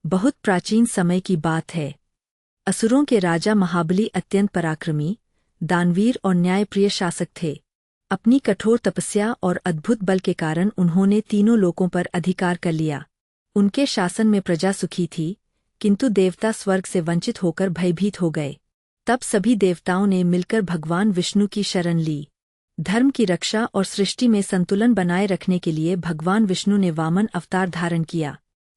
बहुत प्राचीन समय की बात है। असुरों के राजा महाबली अत्यंत पराक्रमी, दानवीर और न्यायप्रिय शासक थे। अपनी कठोर तपस्या और अद्भुत बल के कारण उन्होंने तीनों लोकों पर अधिकार कर लिया। उनके शासन में प्रजा सुखी थी, किंतु देवता स्वर्ग से वंचित होकर भयभीत हो गए। तब सभी देवताओं ने मिलकर भगवान विष्णु की शरण ली। धर्म की रक्षा और सृष्टि में संतुलन बनाए रखने के लिए भगवान विष्णु ने वामन अवतार धारण किया।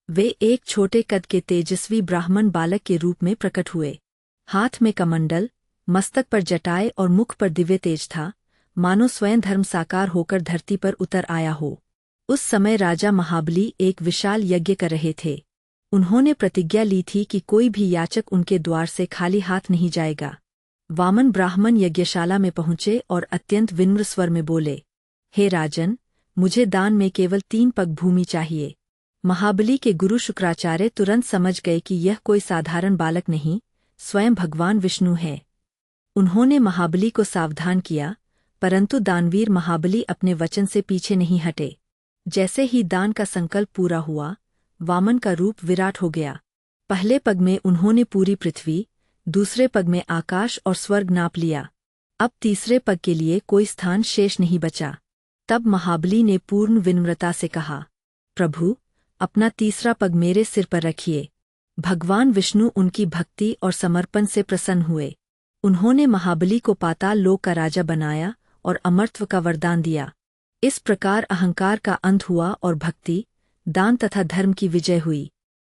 वे एक छोटे कद के तेजस्वी ब्राह्मण बालक के रूप में प्रकट हुए। हाथ में कमंडल, मस्तक पर जटाएं और मुख पर दिव्य तेज था, मानो स्वयं धर्म साकार होकर धरती पर उतर आया हो। उस समय राजा महाबली एक विशाल यज्ञ कर रहे थे। उन्होंने प्रतिज्ञा ली थी कि कोई भी याचक उनके द्वार से खाली हाथ नहीं जाएगा। वामन ब्राह्मण यज्ञशाला में पहुंचे और अत्यंत विनम्र स्वर में बोले, हे राजन, मुझे दान में केवल 3 पग भूमि चाहिए। महाबली के गुरु शुक्राचार्य तुरंत समझ गए कि यह कोई साधारण बालक नहीं, स्वयं भगवान विष्णु है। उन्होंने महाबली को सावधान किया, परंतु दानवीर महाबली अपने वचन से पीछे नहीं हटे। जैसे ही दान का संकल्प पूरा हुआ, वामन का रूप विराट हो गया। पहले पग में उन्होंने पूरी पृथ्वी, दूसरे पग में आकाश और स्वर्ग नाप लिया। अब तीसरे पग के लिए कोई स्थान शेष नहीं बचा। तब महाबली ने पूर्ण विनम्रता से कहा, प्रभु, अपना तीसरा पग मेरे सिर पर रखिए। भगवान विष्णु उनकी भक्ति और समर्पण से प्रसन्न हुए। उन्होंने महाबली को पाताल लोक का राजा बनाया और अमरत्व का वरदान दिया। इस प्रकार अहंकार का अंत हुआ और भक्ति, दान तथा धर्म की विजय हुई।